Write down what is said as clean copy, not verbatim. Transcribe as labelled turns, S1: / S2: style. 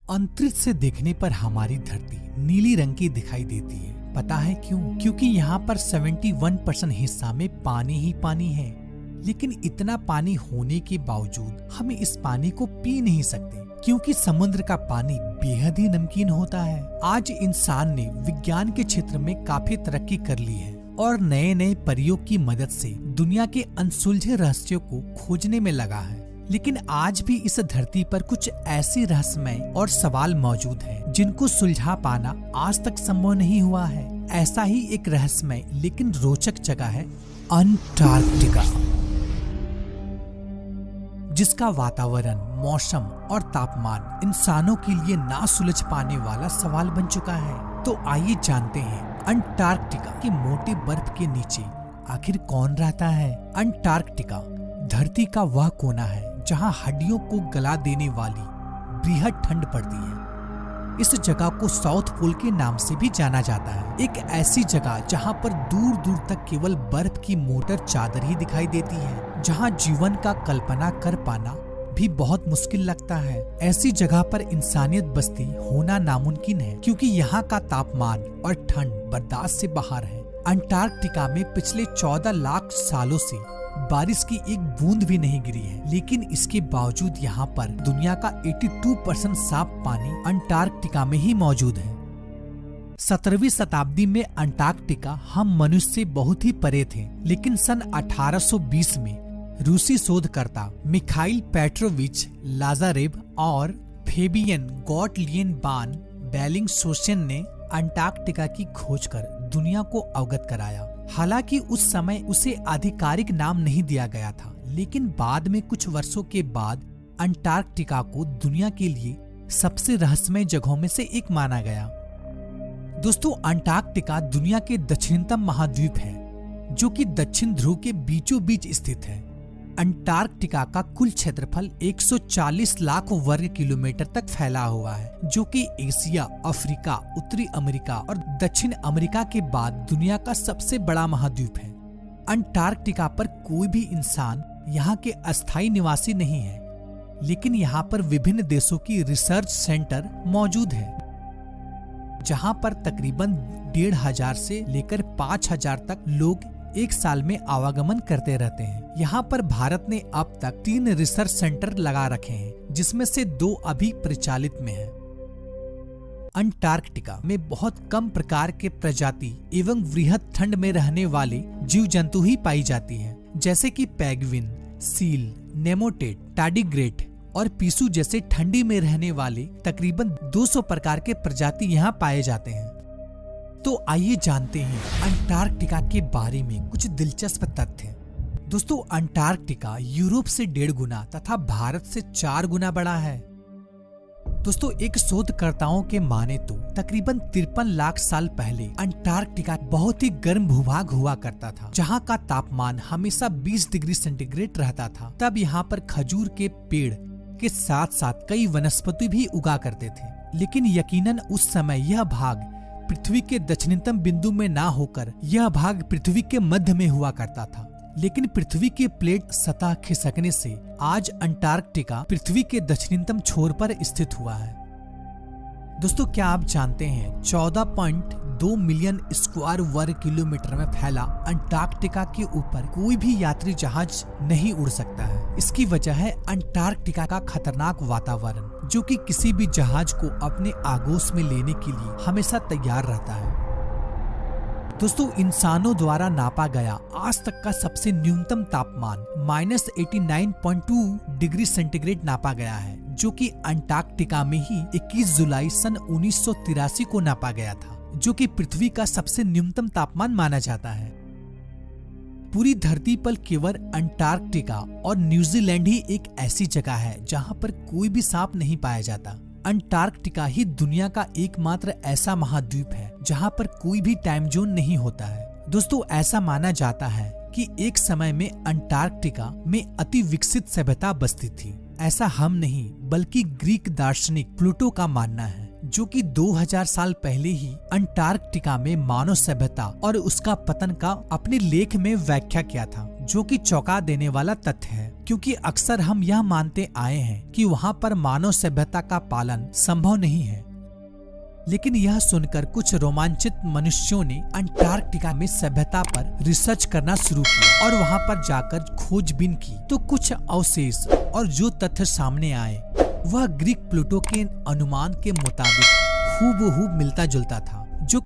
S1: अंतरिक्ष से देखने पर हमारी धरती नीली रंग की दिखाई देती है। पता है क्यों? क्योंकि यहाँ पर 71% हिस्सा में पानी ही पानी है। लेकिन इतना पानी होने के बावजूद हम इस पानी को पी नहीं सकते, क्योंकि समुद्र का पानी बेहद ही नमकीन होता है। आज इंसान ने विज्ञान के क्षेत्र में काफी तरक्की कर ली है और नए नए प्रयोग की मदद से दुनिया के अनसुलझे रहस्यों को खोजने में लगा है। लेकिन आज भी इस धरती पर कुछ ऐसे रहस्यमय और सवाल मौजूद हैं जिनको सुलझा पाना आज तक संभव नहीं हुआ है। ऐसा ही एक रहस्यमय लेकिन रोचक जगह है अंटार्कटिका, जिसका वातावरण, मौसम और तापमान इंसानों के लिए ना सुलझ पाने वाला सवाल बन चुका है। तो आइए जानते हैं अंटार्कटिका के मोटे बर्फ के नीचे आखिर कौन रहता है। अंटार्कटिका धरती का वह कोना है जहां हड्डियों को गला देने वाली बृहद ठंड पड़ती है। इस जगह को साउथ पोल के नाम से भी जाना जाता है। एक ऐसी जगह जहां पर दूर दूर तक केवल बर्फ की मोटर चादर ही दिखाई देती है, जहां जीवन का कल्पना कर पाना भी बहुत मुश्किल लगता है। ऐसी जगह पर इंसानियत बस्ती होना नामुमकिन है, क्योंकि यहाँ का तापमान और ठंड बर्दाश्त से बाहर है। अंटार्कटिका में पिछले 14 लाख सालों से बारिश की एक बूंद भी नहीं गिरी है, लेकिन इसके बावजूद यहाँ पर दुनिया का 82% साफ पानी अंटार्कटिका में ही मौजूद है। 17वीं शताब्दी में अंटार्कटिका हम मनुष्य से बहुत ही परे थे, लेकिन सन 1820 में रूसी शोधकर्ता मिखाइल पेट्रोविच लाजारेव और फेबियन गॉटलियन बान बेलिंगशोसेन ने अंटार्कटिका की खोज कर दुनिया को अवगत कराया। हालांकि उस समय उसे आधिकारिक नाम नहीं दिया गया था, लेकिन बाद में कुछ वर्षों के बाद अंटार्कटिका को दुनिया के लिए सबसे रहस्यमय जगहों में से एक माना गया। दोस्तों, अंटार्कटिका दुनिया के दक्षिणतम महाद्वीप है, जो कि दक्षिण ध्रुव के बीचों बीच स्थित है। अंटार्कटिका का कुल क्षेत्रफल 140 लाख वर्ग किलोमीटर तक फैला हुआ है, जो कि एशिया, अफ्रीका, उत्तरी अमेरिका और दक्षिण अमेरिका के बाद दुनिया का सबसे बड़ा महाद्वीप है। अंटार्कटिका पर कोई भी इंसान यहाँ के अस्थायी निवासी नहीं है, लेकिन यहाँ पर विभिन्न देशों की रिसर्च सेंटर मौजूद है, जहाँ पर तकरीबन 1500 से लेकर 5000 तक लोग एक साल में आवागमन करते रहते हैं। यहाँ पर भारत ने अब तक 3 रिसर्च सेंटर लगा रखे हैं, जिसमें से 2 अभी प्रचलित में हैं। अंटार्कटिका में बहुत कम प्रकार के प्रजाति एवं वृहद ठंड में रहने वाले जीव जंतु ही पाई जाती हैं, जैसे कि पेंगुइन, सील, नेमोटेड, टार्डिग्रेड और पीसू जैसे ठंडी में रहने वाले तकरीबन 200 प्रकार के प्रजाति यहाँ पाए जाते हैं। तो आइए जानते हैं अंटार्कटिका के बारे में कुछ दिलचस्प तथ्य। दोस्तों, अंटार्कटिका यूरोप से 1.5 गुना तथा भारत से 4 गुना बड़ा है। दोस्तों, एक शोधकर्ताओं के माने तो तकरीबन 53 लाख साल पहले अंटार्कटिका बहुत ही गर्म भूभाग हुआ करता था, जहां का तापमान हमेशा 20 डिग्री सेंटीग्रेड रहता था। तब यहाँ पर खजूर के पेड़ के साथ साथ कई वनस्पति भी उगा करते थे, लेकिन यकीनन उस समय यह भाग पृथ्वी के दक्षिणतम बिंदु में ना होकर यह भाग पृथ्वी के मध्य में हुआ करता था। लेकिन पृथ्वी की प्लेट सतह खिसकने से आज अंटार्कटिका पृथ्वी के दक्षिणतम छोर पर स्थित हुआ है। दोस्तों, क्या आप जानते हैं 14.2 मिलियन स्क्वायर वर्ग किलोमीटर में फैला अंटार्कटिका के ऊपर कोई भी यात्री जहाज नहीं उड़ सकता है। इसकी वजह है अंटार्कटिका का खतरनाक वातावरण, जो कि किसी भी जहाज को अपने आगोश में लेने के लिए हमेशा तैयार रहता है। दोस्तों, इंसानों द्वारा नापा गया आज तक का सबसे न्यूनतम तापमान -89.2 डिग्री सेंटीग्रेड नापा गया है, जो कि अंटार्कटिका में ही 21 जुलाई सन 1983 को नापा गया था, जो कि पृथ्वी का सबसे न्यूनतम तापमान माना जाता है। पूरी धरती पर केवल अंटार्कटिका और न्यूजीलैंड ही एक ऐसी जगह है जहां पर कोई भी सांप नहीं पाया जाता। अंटार्कटिका ही दुनिया का एकमात्र ऐसा महाद्वीप है जहां पर कोई भी टाइम जोन नहीं होता है। दोस्तों, ऐसा माना जाता है कि एक समय में अंटार्कटिका में अति विकसित सभ्यता बसती थी। ऐसा हम नहीं बल्कि ग्रीक दार्शनिक प्लूटो का मानना है, जो कि 2000 साल पहले ही अंटार्कटिका में मानव सभ्यता और उसका पतन का अपने लेख में व्याख्या किया था, जो कि चौंका देने वाला तथ्य है। क्योंकि अक्सर हम यह मानते आए हैं कि वहाँ पर मानव सभ्यता का पालन संभव नहीं है। लेकिन यह सुनकर कुछ रोमांचित मनुष्यों ने अंटार्कटिका में सभ्यता पर रिसर्च करना शुरू किया और वहाँ पर जाकर खोजबीन की तो कुछ अवशेष और जो तथ्य सामने आए वह ग्रीक प्लूटो के अनुमान के मुताबिक हूबहू मिलता जुलता था।